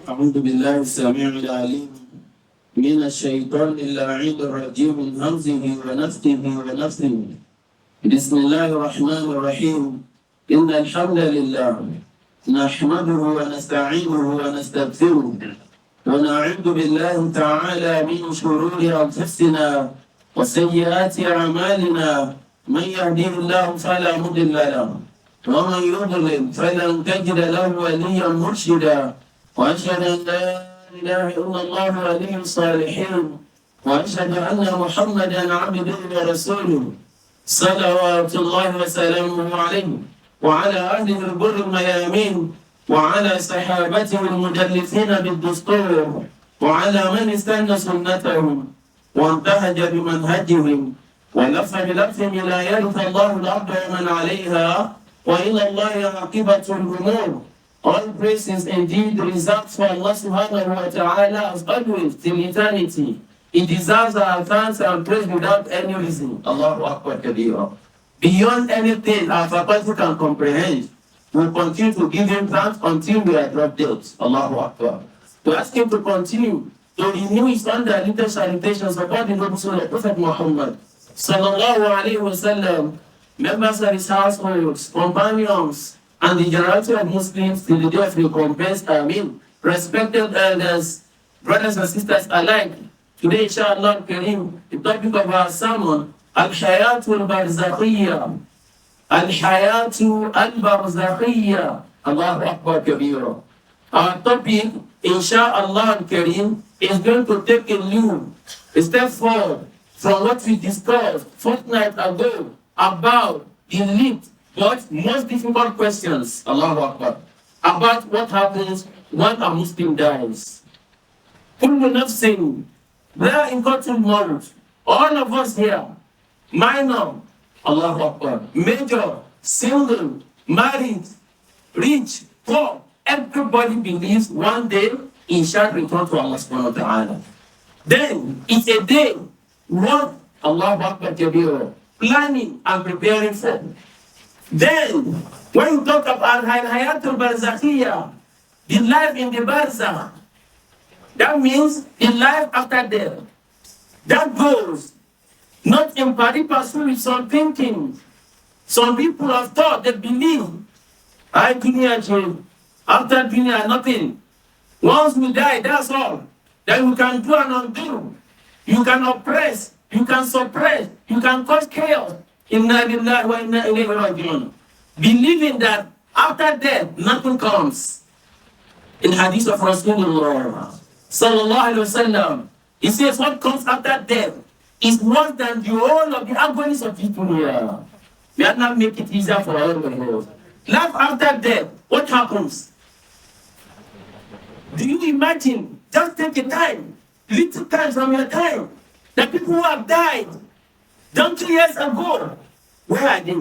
أعوذ بالله السميع العليم من الشيطان اللعين الرجيم من همزه ونفثه ونفثه. بسم الله الرحمن الرحيم. إن الحمد لله نحمده ونستعينه ونستغفره ونعوذ بالله تعالى من شرور أنفسنا وسيئات أعمالنا. من يهده الله فلا مضل له ومن يضلل فلن تجد له وليا مرشدا. وأشهد أن لا إله إلا الله ولي الصالحين وأشهد أن محمدا عبده ورسوله صلوات الله وسلامه عليه وعلى أهله البر الميامين وعلى صحابته المجلسين بالدستور وعلى من استنى سنتهم وانتهج بمنهجهم ولف بلفهم إلى يرث الله الأرض ومن عليها وإلى الله عاقبة الأمور. All praise is indeed reserved for Allah subhanahu wa ta'ala as always till eternity. He deserves our thanks and praise without any reason. Allahu Akbar Kabira. Beyond anything our faculty can comprehend, we'll continue to give him thanks until we are dropped dead. Allahu Akbar. To ask him to continue to renew his undiluted salutations upon the noble soul of Prophet Muhammad sallallahu alayhi wa sallam, members of his households, companions, and the generality of Muslims till the day of recompense. Ameen. Respected elders, brothers and sisters alike, today, inshallah Kareem, the topic of our sermon, Al-Hayatul Barzakhiyya. Al-Hayatul Al-Barzakhiyya. Allahu Akbar Kabira. Our topic, inshallah Kareem, is going to take a step forward from what we discussed fortnight ago about the elite but most difficult questions, Allahu Akbar, about what happens when a Muslim dies. Kullu nafsin dha'iqatul maut. All of us here, minor, Allahu Akbar, major, single, married, rich, poor, everybody believes one day he shall return to Allah subhanahu wa ta'ala. Then it's a day worth Allahu Akbar Kabir, planning and preparing for. Then, when you talk about Hayatul Barzakhiyya, the life in the Barzakh, that means the life after death. That goes not in pari passu with some thinking. Some people have thought, they believe, I dunya change. After dunya, nothing. Once we die, that's all. Then we can do and undo. You can oppress, you can suppress, you can cause chaos. Inna lillahi wa inna ilayhi raji'un. Believing that after death, nothing comes. In hadith of Rasulullah sallallahu alaihi wasallam, he says what comes after death is worse than the whole of the agonies of people here. We are not make it easier for all of us. Life after death, what happens? Do you imagine? Just take a time, little time from your time. The people who have died 20 years ago, where are they?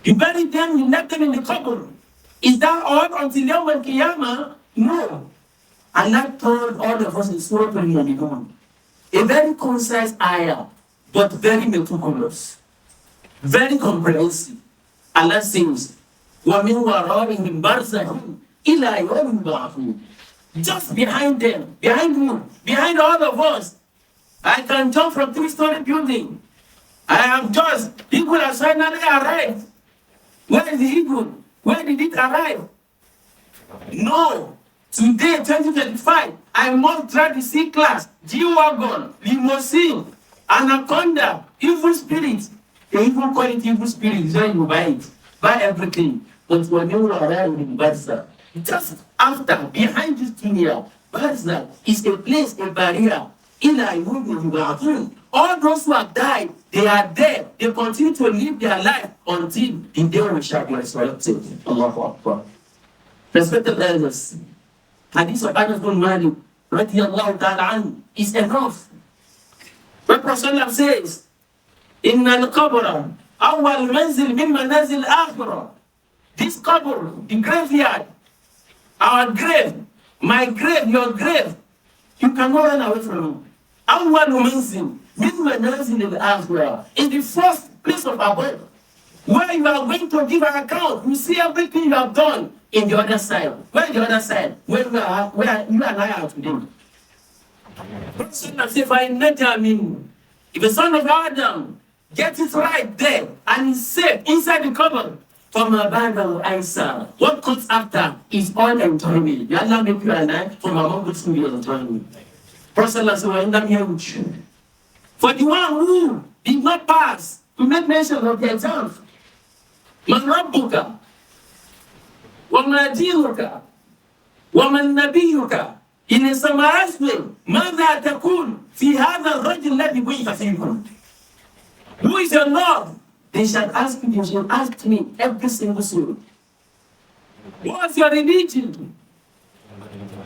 You bury them, you left them in the cupboard. Is that all until Yawm al-Qiyamah? No. Allah told all of us in Surah Al-Mu'minun, a very concise ayah, but very meticulous, very comprehensive. Allah says, وَمِنْ وَرَائِهِمْ بَرْزَخٌ إِلَى يَوْمِ يُبْعَثُونَ. Just behind them, behind you, behind all of us, I can jump from 3-story building. I am just, eagle has finally arrived. Where is the eagle? Where did it arrive? No. Today, 2025, I must drive the C-Class, G-Wagon, limousine, anaconda, evil spirit. They even call it evil spirit, so you buy it. Buy everything. But when you arrive in Barza, just after, behind this dunya, Barza is a place, a barrier. All those who have died, they are dead. They continue to live their life until the day we shall be resurrected. Allahu Akbar. Respected elders, Hadith of Anas bin Malik radiyallahu ta'ala anhu is enough. When Prophet says, Inna al-qabra awwal manzil min manazil akhirah. This qabr, the graveyard, our grave, my grave, your grave, you cannot run away from it. Awwal manzil min manazil al-akhirah is the first place of abode. Where you are going to give an account, you see everything you have done in the other side. Where the other side? Where you and I are today. If the son of Adam gets it right there and is safe inside the cupboard, from a Bible answer, what comes after is all enjoyment. You Allah make you and I from among those who will enjoy me. Prophet said, I'm here with you. For the one who did not pass, to make mention of the exams, من ربك وما دينك ومن نبيك in summarized way ماذا تقول في هذا الرجل الذي بعث فيكم. Who is your Lord? They shall ask me every single soul. What's your religion?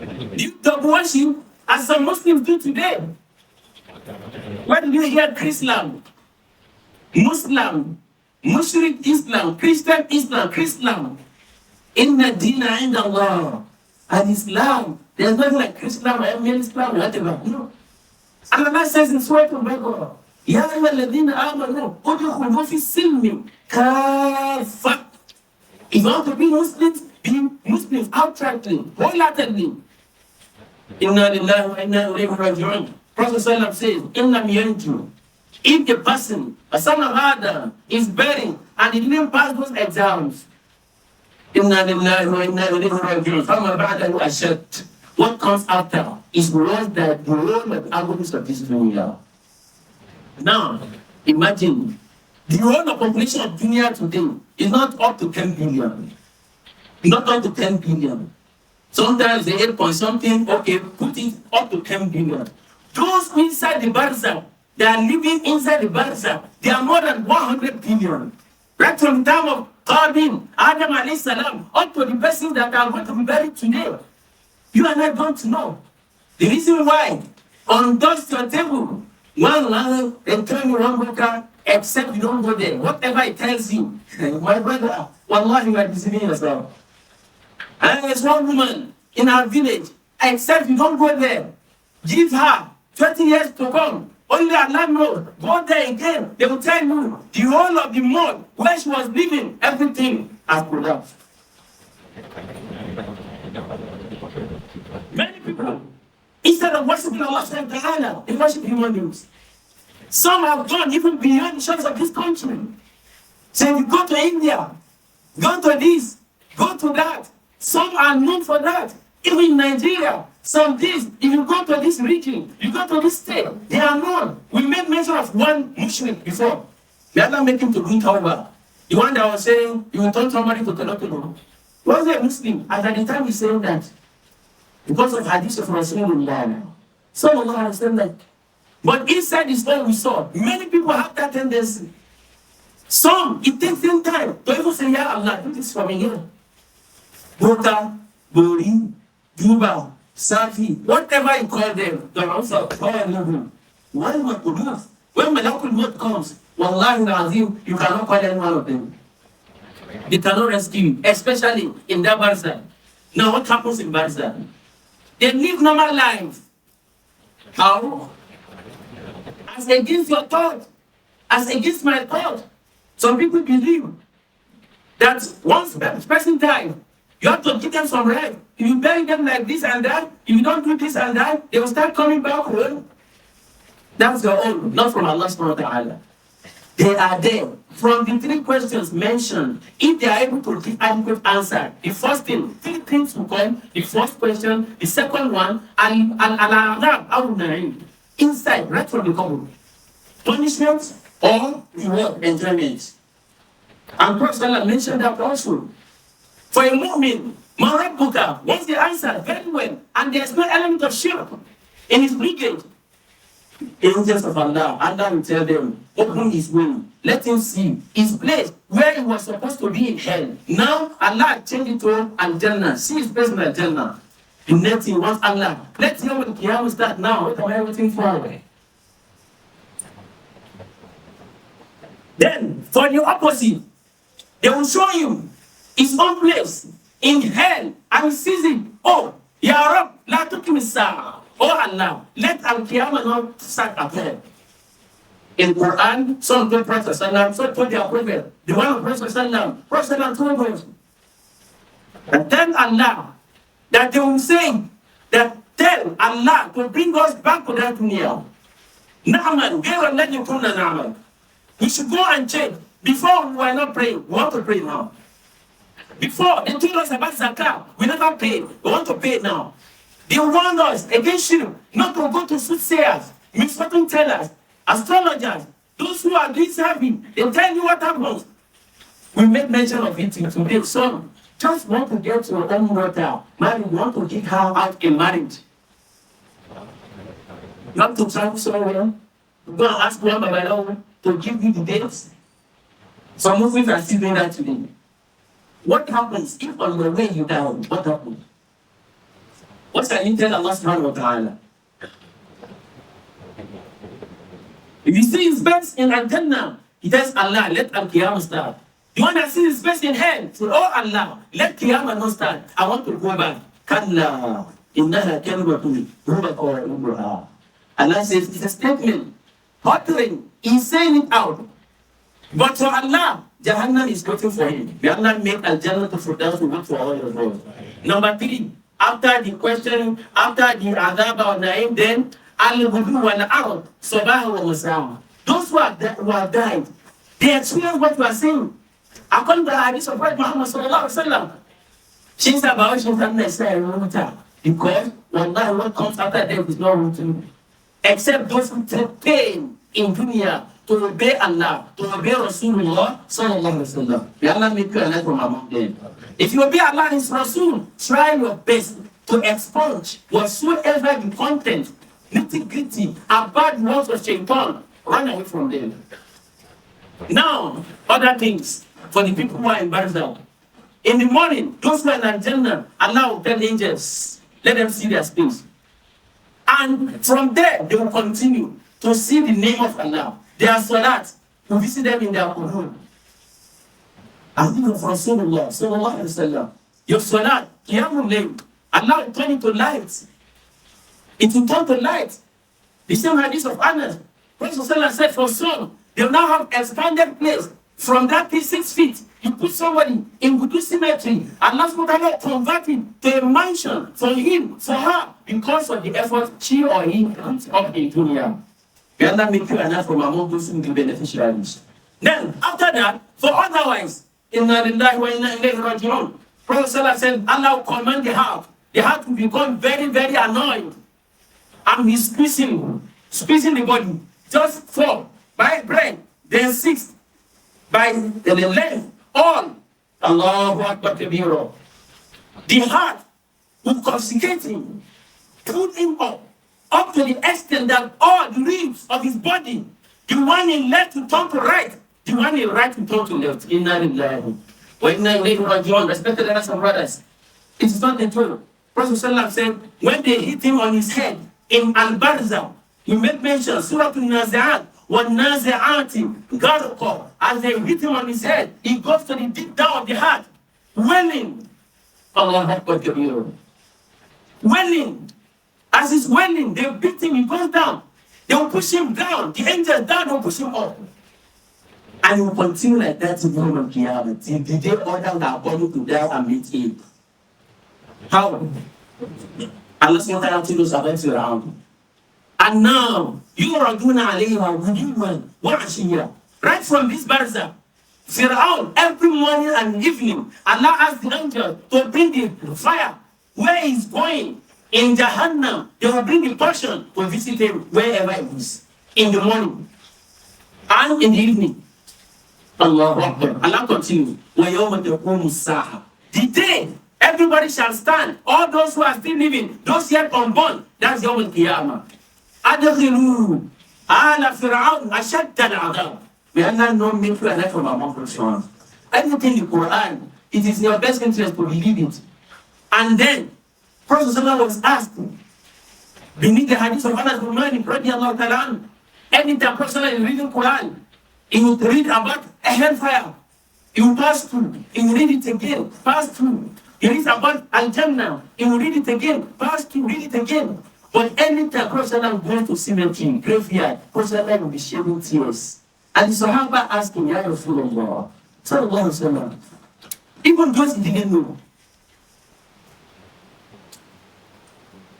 Do you double worship as some Muslims do today? When you hear Islam, Muslim, Mushrik Islam, Christian Islam, Inna Dina Inda Allah, and Islam, there's nothing like Islam, Islam, whatever. No. Allah says in Surah Al-Baqarah, Ya ayyuhalladhina amanu, udkhulu fi silmi kaffah. If you want to be Muslims outrightly, wholeheartedly. Inna lillahi wa inna ilayhi raji'un. Prophet Sallallahu says, Inna miyanju. If the person, a son of Adam, is buried and he didn't pass those exams, Inna lillahi wa inna ilayhi raji'un. Fama ba'dahu ashad. What comes after is worse than the whole of agonies of this dunya. Now, imagine, the whole population of dunya today is not up to 10 billion. Not up to 10 billion. Sometimes the 8 point something, okay, put it up to 10 billion. Those inside the barzakh, they are living inside the barzakh, they are more than 100 billion. Right from the time of Qabil, Adam alayhi salam, up to the persons that are going to be buried today. You and I don't know. The reason why, on dust your table, one line, and turn you one broker, except you don't go there. Whatever it tells you, my brother, wallahi, you are deceiving yourself. And there's one woman in our village, except you don't go there. Give her 20 years to come. Only Allah knows. Go there again. They will tell you the whole of the month where she was living, everything has collapsed. Many people, instead of worshiping Allah subhanahu wa ta'ala, they worship human beings. Some have gone even beyond the shores of this country. So you go to India, go to this, go to that. Some are known for that. Even in Nigeria, some this, if you go to this region, you go to this state, they are known. We made mention of one Muslim before. The other made him to do tawbah. The one that was saying, you will turn somebody to Tolotolo. Was a Muslim, and at the time he said that, because of hadith of Rasulullah. Sallallahu alaihi wasallam. But inside Islam we saw, many people have that tendency. Some, it takes them time to even say, Ya Allah, do this for me here. Bota, Bori, Juba, Safi, whatever you call them, they're also calling one more to move. When Malakul Maut comes, Wallahi al-Azim, you cannot call any one of them. They cannot rescue you, especially in that Barza. Now what happens in Barza? They live normal life. How? As against your thought, as against my thought. Some people believe that once a person dies, you have to give them some right. If you bury them like this and that, if you don't do this and that, they will start coming back home. That's your own, not from Allah subhanahu wa ta'ala. They are there. From the 3 questions mentioned, if they are able to give adequate answer, the first thing, 3 things will come, the first question, the second one, and inside, right from the common. Punishment or reward, enjoyment. And Prophet mentioned that also. For a mu'min, Marabbuka, once they answer very well, and there's no element of shirk in his briefing, angels of Allah, Allah will tell them, open his wing, let him see his place where he was supposed to be in hell. Now Allah changed it to Al-Jannah. See his place in Al-Jannah. The next thing wants Allah. Let's hear when Qiyamah start now. What am I waiting for? Then, for the opposite, they will show you his own place in hell and sees it. Oh, Ya Rab, la tukim as-sa'a. Oh Allah, let Al-Qiyamah not start at all. In Quran, some told Prophet Sallam, some told their prophet. The one of Prophet Sallam, Prophet Sallam told them. And tell Allah that they will say that tell Allah to bring us back to that dunya. Na'man, غير الذي كنا نعمل. We should go and check. Before we were not praying, we want to pray now. Before they told us about zakah, we never paid. We want to pay now. They warned us against you not to go to soothsayers, misfortune tellers, astrologers, those who are doing serving. They tell you what happens. We make mention of it today. Some just want to get your own daughter married. You want to kick her out in marriage. You have to travel somewhere. Go and ask one Babalawo to give you the dates. Some Muslims are still doing that today. What happens if on the way you die? What happens? What can you tell Allah subhanahu wa ta'ala? If you see his best in Al-Jannah, he tells Allah, let Al-Qiyamah start. The one that sees his best in hell, so, oh Allah, let Qiyamah not start. I want to go back. Kalla, innaha kalimatun huwa qailuha. Allah says, it's a statement. Uttering, he's saying it out. But for Allah, Jahannam is waiting for him. May Allah make Al-Jannah to Firdaus to work for all of us. Number 3, after the question, after the Adab or Naim, then Al-Hudu wal-Ard, Sabah wa Masam. Those who have died, they experience what we are saying. According to the hadith of Prophet Muhammad sallallahu alaihi wasallam, she's about she's not necessarily water. Because what comes after death is not routine. Except those who take pain in dunya to obey Allah, to obey Rasulullah sallallahu alaihi wasallam. May Allah make you alive from among them. If you obey Allah and His Rasul, try your best to expunge whatsoever the content, nitty-gritty, and bad words of shaitan. Run away from them. Now, other things for the people who are embarrassed out. In the morning, those who are in Al-Jannah, Allah will tell angels, let them see their space. And from there, they will continue to see the name of Allah. Their salat, to visit them in their qubur. I think of Rasulullah sallallahu alaihi wasallam. Your salat, qiyamul layl, Allah will turn it to light. It will turn to light. The same hadith of Anas. Rasulullah said for some, they will now have expanded place. From that 6 feet, you put somebody in Wudu cemetery, Allah subhanahu wa ta'ala convert it to a mansion for him, for her, because of the effort she or he puts up in dunya. May Allah make you enough from among those who will be beneficiaries. Then, after that, for otherwise, inna lillahi wa inna ilayhi raji'un. Prophet Sallallahu said, Allah will command the heart. The heart will become very, very annoyed. And he's squeezing the body. Just 4 by bread, then 6 by the length, all. Allahu Akbar kabira. The heart will confiscate him, put him up to the extent that all the ribs of his body, the one in left will turn to right, the one in right will turn to left. Inna lillahi wa inna ilayhi raji'un. Respected brothers and brothers, it is not the truth. Prophet Sallallahu said, when they hit him on his head in Al-Barzah, he made mention, Surah Al-Nazi'at, وَالنَّازِعَاتِ غَرْقًا. As they hit him on his head, he goes to the deep down of the heart, wailing. Allahu Akbar kabir. Wailing. As he's wailing, they beat him, he goes down. They will push him down. The angels down, they will push him up. And he will continue like that to the moment of Qiyamah, till the day order that body to die and meet him. How? Allah subhanahu wa ta'ala tells us about Fir'aun. And now, you are doing right from this barzah, Fir'aun, every morning and evening, Allah asked the angel to bring the fire where he's going. In Jahannam, they will bring the portion to visit him wherever it is. In the morning and in the evening. Allah continues. The day everybody shall stand, all those who are still living, those yet unborn, that's Yawm al-Qiyamah. Adkhilu ala Fir'aun ashadda al-'adab. May Allah not make you alive from among those ones. Everything in the Quran, it is in your best interest to believe it. And then, Prophet was asked, beneath the hadith of Anas bin Malik, radiallahu ta'ala, anytime Prophet is reading Quran, he would read about a hellfire. He will pass through, he will read it again, pass through. He reads about Al-Jannah, he will read it again, pass through, read it again. But anytime Prophet going to cemetery, graveyard, Prophet will be shedding tears. And the Sahaba asked him, Ya Rasulullah, Sallallahu Alaihi Wasallam, even those he didn't know.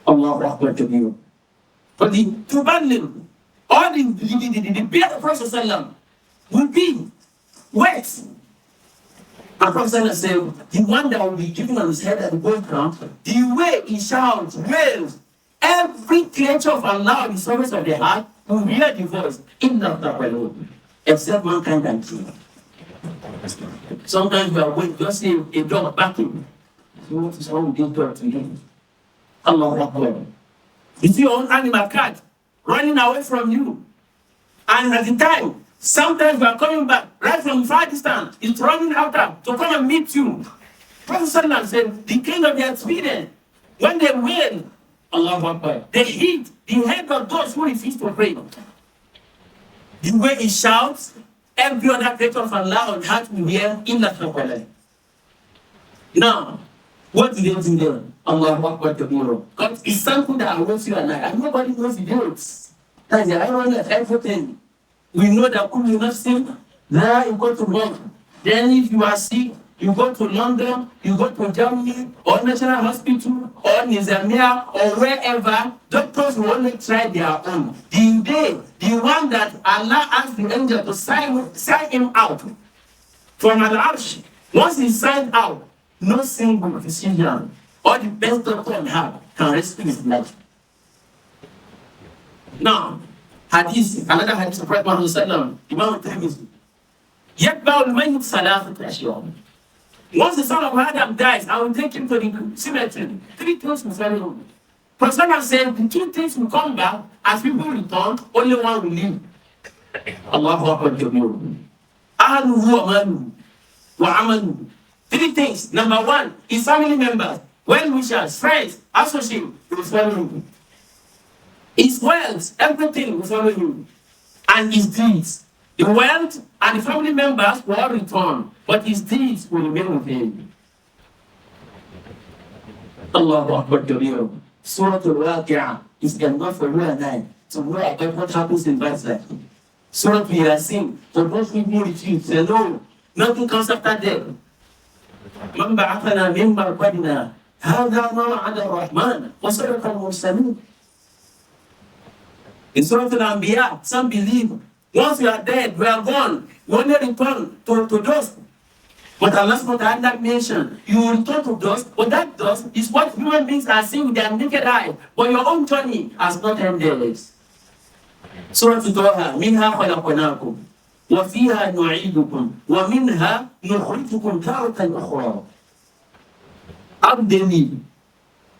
Allahu Akbar Kabir. But the Tubalim, all the beard of Prophet Sallam will be wet. And Prophet said, the one that will be given on his head at the gold crown, the way he shouts, wails, every creature of Allah in the service of the heart will hear the voice, except mankind and tree. Sometimes we are waiting, just see a dog barking. What is wrong with this dog to him? Allah Akbar. You see your own animal cat running away from you. And at the time, sometimes we are coming back right from far distance. It's running out to come and meet you. Prophet Sallallahu said, the king of the experience, when they wail, Allah Akbar, they hit the head of those who refuse to pray. The way he shouts, every other creature of Allah on earth will hear in that. Now, what do they do there? Allah Akbar tomorrow. God is something that awaits you and I. And nobody knows the dates. That's the irony of everything. We know that when you're not sick, there you go to work. Then if you are sick, you go to London, you go to Germany, or National Hospital, or Nizamia, or wherever. Doctors will only try their own. The one that Allah asked the angel to sign him out from Al-Arsh, once he's signed out, no single physician or the best doctor on earth can rescue his life. Now, another hadith of Prophet Muhammad Sallallahu Imam Tirmidhi. يَتْبَعُ الْمَيِّتِ ثَلَاثَةَ أَشْيَاء. Once the son of Adam dies, I will take him to the cemetery. 3 things will follow him. Prophet said the 2 things will come back as people return, only one will leave. Allahu Akbar Kabir. Ahluhu wa maluhu wa amaluhu. 3 things. Number 1, his family members, well-wishers, friends, associates will follow him. His wealth, everything will follow him. And his deeds. The wealth and the family members will all return, but his deeds will remain with him. Allahu Akbar Kabir. Surah Al-Waqi'ah is enough for you and I to know about what happens in that life. Surah Yasin, for those people refuse, say no, nothing comes after death. من بعثنا من مرقدنا هذا ما وعد الرحمن وصدق المرسلين. In Surah Al-Anbiya, some believe once we are dead, we are gone, we only return to dust. But Allah subhanahu wa ta'ala mentioned, you will return to dust, but that dust is what human beings are seeing with their naked eye. But your own journey has not ended. Surah Al-Taha, منها خلقناكم وفيها نعيدكم ومنها نخرجكم تارة أخرى. How do they live?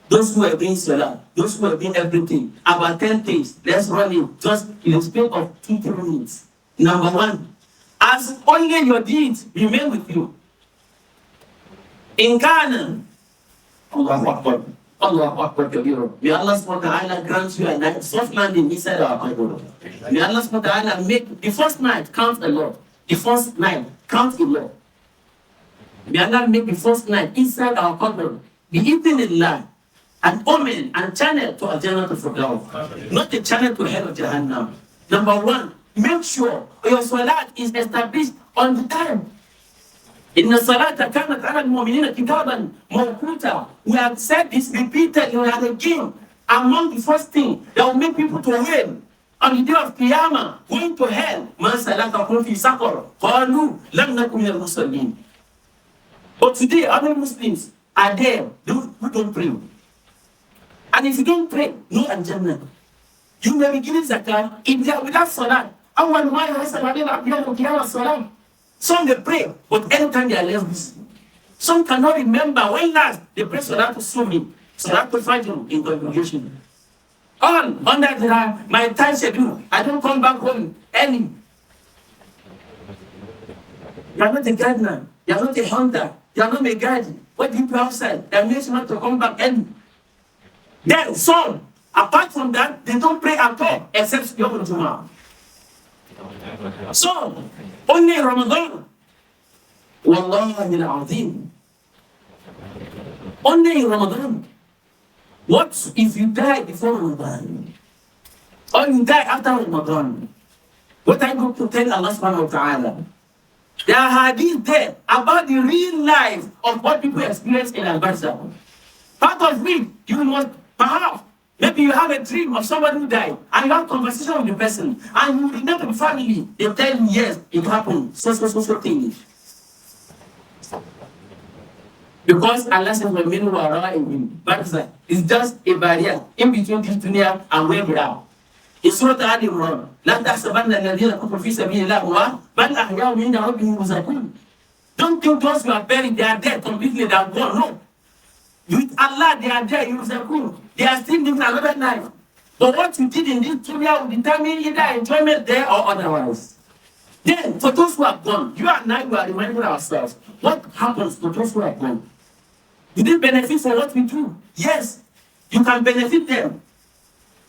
Those who have been salah, those who have been everything, about 10 things, let's run it just in the space of 2-3 minutes. Number 1, as only your deeds remain with you. In Ghana, Allahu Akbar, Allahu Akbar Kabir. May Allah subhanahu wa ta'ala grant you a night, soft landing inside our Bible. May Allah subhanahu wa ta'ala make the first night count a lot. The first night count a lot. May Allah make the first night inside our Bible be eaten in life, an omen and channel to a Jannah to Firdaus, not a channel to hell of Jahannam. Number 1, make sure your salat is established on the time. Inna salata kanat ala al-mu'minina kitaban mawquta. We have said this repeatedly and again. Among the first thing that will make people to wail on the day of Qiyamah, going to hell, man salatakum fi saqar qalu lam nakum min al-musallin. But today, other Muslims are there who don't pray. And if you don't pray, no Al-Jannah. You may be giving zakah if they are without salat. Awwal ma yahsabu al-qiyamah salat. Some they pray, but anytime they are left, some cannot remember when last they pray salat to Subi, salat to Fajr in congregation. All under my time schedule, I don't come back home early. You are not a gardener, you are not a hunter, you are not a guide. What do you do outside? That means not to come back early. Then some, apart from that, they don't pray at all, except Yom Jumu'ah. So, only in Ramadan, Wallahi al-Azim, only in Ramadan, What if you die before Ramadan? Or you die after Ramadan? What are you going to tell Allah subhanahu wa ta'ala? There are hadith there about the real life of what people experience in Al-Barza. Part of it, you must perhaps, maybe you have a dream of somebody who died, and you have a conversation with the person, and you remember the family, they tell you, yes, it happened, so thing. Because Allah says, Barza is just a barrier in between this dunya and where we are. In Surah Al-Imran, لا تحسبن الذين كفروا في سبيل الله بل أحياء عند ربهم يرزقون. Don't think those who are buried, they are dead completely, they are gone. No. With Allah, they are dead, yurzaqun. They are still living another life. But what you did in this dunya will determine either enjoyment there or otherwise. Then, for those who are gone, you and I, we are reminding ourselves, what happens to those who are gone? Do they benefit from what we do? Yes, you can benefit them.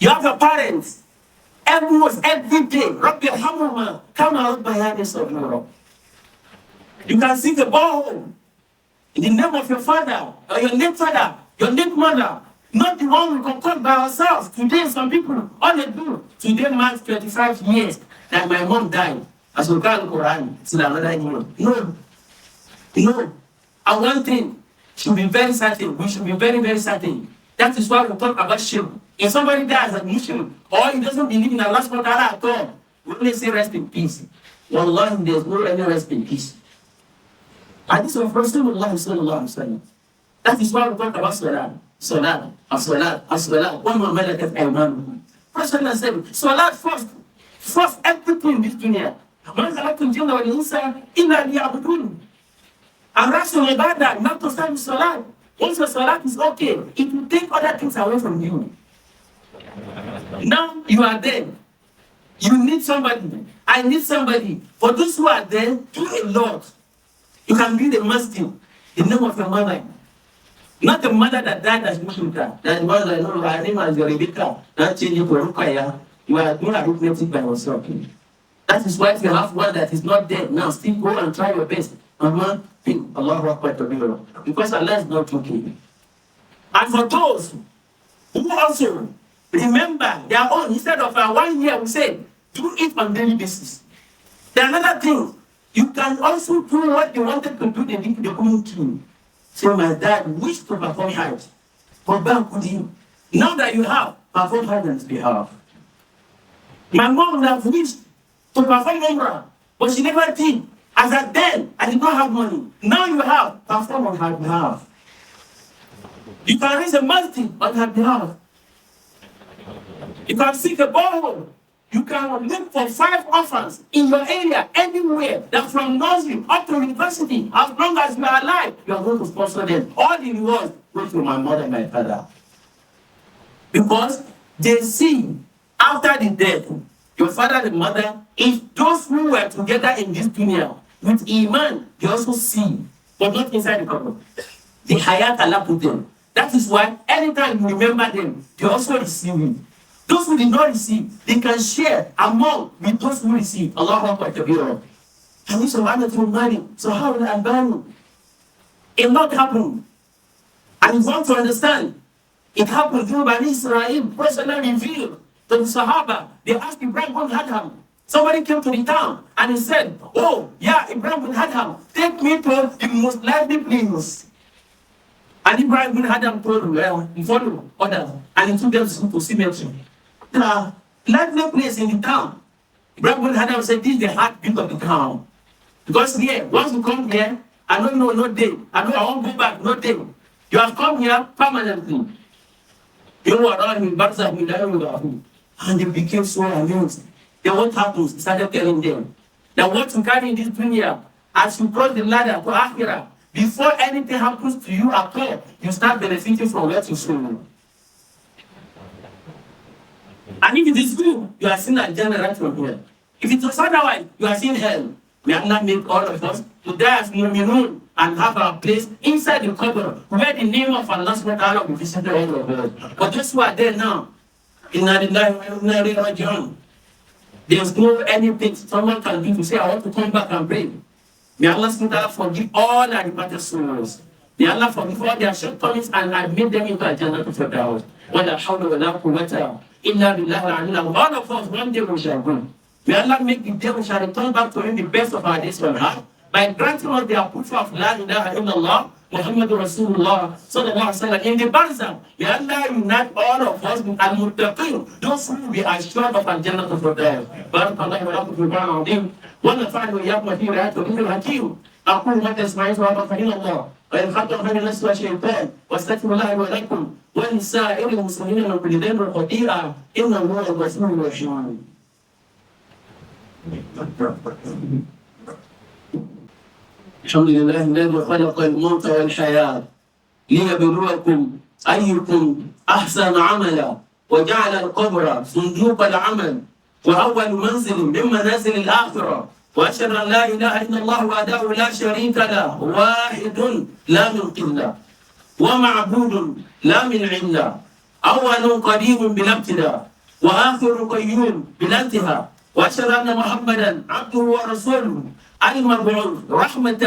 You have your parents. Almost every day, Rabbi Hamma, come out by hadith of Europe. You can sing a borehole in the name of your father, or your late father, your late mother. Not the one we can call by ourselves. Today, some people, all they do, today marks 25 years that my mom died. As we call the Quran, it's another year. No. No. And one thing, should be very certain. We should be very, very certain. That is why we talk about shirk. If somebody dies as a Muslim, or he doesn't believe in Allah subhanahu wa ta'ala at all, we only say rest in peace. Wallahi, there's no any rest in peace. And this of Rasulullah sallallahu alaihi wasallam. That is why we talk about salat. Salat, as-salat, as-salat. One more malakat ayman. Rasulullah said, salat first. First everything in this dunya. Man khalaqtul jinna wal insa illa liya'budun. And rasul ibadah, not to stand salat. Once your salat is okay, it will take other things away from you. Now you are there. You need somebody. I need somebody. For those who are there, do a lot. You can be the masjid in the name of your mother. Not the mother that died as Muslimka. That was like, no, her name is Rebecca. Not changing to Rukaya. You are doing arithmetic by yourself. That is why if you have one that is not dead, now still go and try your best. Allahu Akbar Kabira. Because Allah is not joking. And for those who also remember their own, instead of 1 year, we say, do it on daily basis. Then another thing, you can also do what you wanted to do in the community. So my dad wished to perform Hajj. But back with him. Now that you have, perform Hajj on his behalf. My mom would have wished to perform Umrah, but she never did. As at then, I did not have money. Now you have, perform on her behalf. You can raise a masjid on her behalf. You can seek a borehole. You can look for 5 orphans in your area, anywhere, that from nursery up to university, as long as you are alive, you are going to sponsor them. All the rewards go to my mother and my father. Because they see, after the death, your father and mother, if those who were together in this dunya, with Iman, they also see, but not inside the couple. The Hayat Allah put them. That is why anytime you remember them, they also receive it. Those who did not receive, they can share among with those who receive. Allahu Akbar Kabira. And this is to money. So how will I burn? It not happen. And you want to understand, it happened through Bani Israel, personally revealed to the Sahaba. They asked Ibrahim bin Adham. Somebody came to the town and he said, oh, yeah, Ibrahim bin Adham, take me to the most lively place. And Ibrahim bin Adham told him, well, he followed others, and he took them to cemetery. The lively place in the town. Ibrahim bin Adham said, this is the heartbeat of the town. Because here, once you come here, I don't know, no day. I know I won't go back, no day. You have come here permanently. You know what, and they became so amused. Then what happens? He started telling them that what you carry in this dunya, as you cross the ladder to Akhirah, before anything happens to you at all, you start benefiting from what you sow. And if it is good, you are seeing a general right from here. If it was otherwise, you are seeing hell. May Allah make all of us to die as mu'minun and have our place inside the qabr, where the name of Allah subhanahu wa ta'ala will be visited all over. But those who are there now, inna lillahi wa inna ilayhi raji'un. There's no anything someone can do to say, I want to come back and pray. May Allah subhanahu wa ta'ala forgive all our departed souls. May Allah forgive all their shortcomings and admit them into Al-Jannah to Firdaus. وَلَا حَوْلَ وَلَا قُوَّةَ إِلَّا بِاللَّهِ الْعَلِيِّ الْعَظِيمِ. All of us, one day we shall go. May Allah make the day we shall return back to Him the best of our days on earth by granting us the approval of La ilaha illallah Muhammadur Rasulullah sallallahu alaihi wasallam in the barzakh. May Allah unite all of us with al-muttaqin, those who will be assured of Al-Jannah to Firdaus. Barakallahu wa lakum fil Qur'an al-azim wa nafa'ani wa iyyakum fi ayati al-hakim. أقول ما تسمعون وأستغفر الله وإن خطأ فمن نفس الشيطان واستغفر الله ولكم ولسائر المسلمين من كل ذنب وخطيئة إنه هو الغفور الرحيم. الحمد لله الذي خلق الموت والحياة ليبلوكم أيكم أحسن عملا وجعل القبر صندوق العمل وأول منزل من منازل الآخرة وأشهد أن لا إله إلا الله وحده لا شريك له واحد لا من قلة ومعبود لا من علة أول قديم بلا ابتداء وآخر قيوم بلا انتهاء وأشهد أن محمدا عبده ورسوله المبعوث رحمة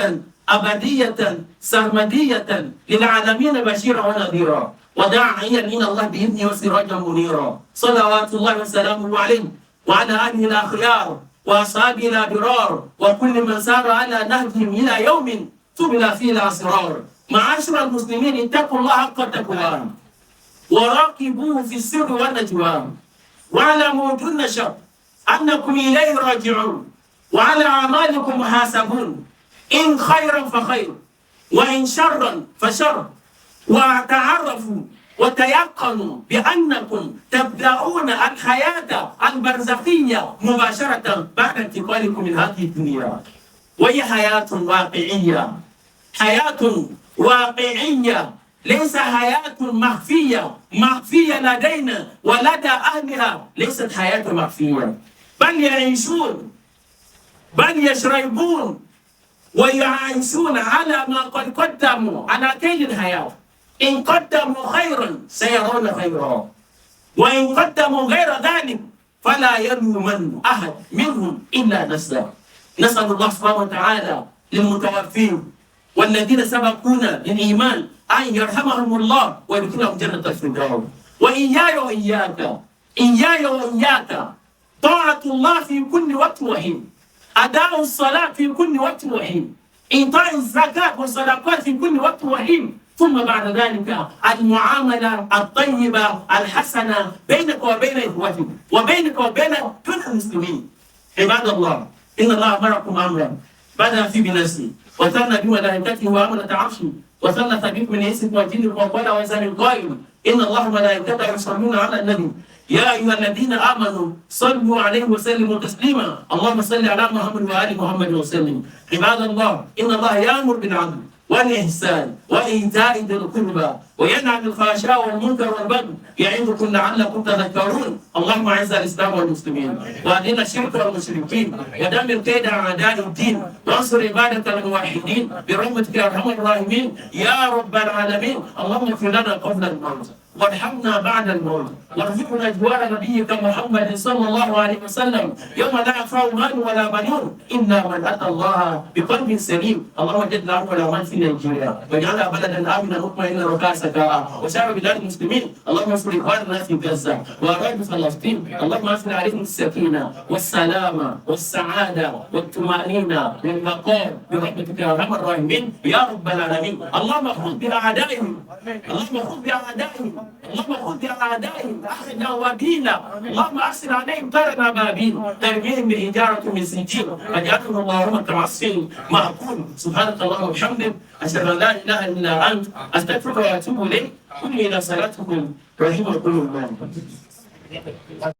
أبدية سرمدية للعالمين بشيرا ونذيرا وداعيا إلى الله بإذنه وسراجا منيرا صلوات الله وسلامه عليه وعلى آله الأخيار وأصحابه الأبرار وكل من سار على نهجهم إلى يوم تبلى فيه الأسرار. معاشر المسلمين اتقوا الله حق تقواه وراقبوه في السر والنجوى واعلموا دون شك أنكم إليه راجعون وعلى أعمالكم محاسبون إن خيرا فخير وإن شرا فشر وتعرفوا وتيقنوا بأنكم تبدأون الحياة البرزخية مباشرة بعد انتقالكم من هذه الدنيا وهي حياة واقعية ليس حياة مخفية لدينا ولدى أهلها ليست حياة مخفية بل يعيشون بل يشربون ويعيشون على ما قد قدموا على كيد الحياة. إن قدموا خيرا سيرون خيرا وإن قدموا غير ذلك فلا يلومن أحد منهم إلا نفسه. نسأل الله سبحانه وتعالى للمتوفين والذين سبقونا للإيمان أن يرحمهم الله ويدخلهم جنة الفردوس. وإياي وإياك طاعة الله في كل وقت وحين، أداء الصلاة في كل وقت وحين، إيتاء الزكاة والصدقات في كل وقت وحين، ثم بعد ذلك المعاملة الطيبة الحسنة بينك وبين إخوتك وبينك وبين كل المسلمين. عباد الله، إن الله أمركم أمرا بدأ في بنفسه وثنى بملائكته وأمنة عرشه وثلث بكم من إنس وجن وقال وزن القائل إن الله ملائكته يصلون على النبي يا أيها الذين آمنوا صلوا عليه وسلموا تسليما اللهم صل على محمد وآل محمد وسلم. عباد الله، إن الله يأمر بالعدل والإحسان وإيتاء ذي القربى وينهى عن الفحشاء والمنكر والبغي يعظكم لعلكم تذكرون. اللهم أعز الإسلام والمسلمين وأذل الشرك والمشركين ودمر كيد أعداء الدين وانصر عبادك الموحدين برحمتك يا أرحم الراحمين يا رب العالمين. اللهم اغفر لنا قبل الموت وارحمنا بعد الموت وارزقنا جوار نبيك محمد صلى الله عليه وسلم يوم لا ينفع مال ولا بنون إلا من أتى الله بقلب سليم. اللهم جدنا أول من في نيجيريا واجعلها بلدا آمنا مطمئنا رخاء سكاء وسائر بلاد المسلمين. اللهم انصر إخواننا في غزة وأراد فلسطين. اللهم أنزل عليهم السكينة والسلامة والسعادة والطمأنينة والوقار برحمتك يا أرحم الراحمين يا رب العالمين. اللهم خذ بأعدائهم اللهم خذ بأعدائهم أخذنا وبينا. اللهم أرسل عليهم طيرا أبابيل ترميهم بحجارة من سجيل واجعلهم اللهم كالعصفور مأكول. سبحانك اللهم وبحمدك أشهد أن لا إله إلا أنت أستغفرك وأتوب إليك. قم إلى صلاتكم رحمكم الله.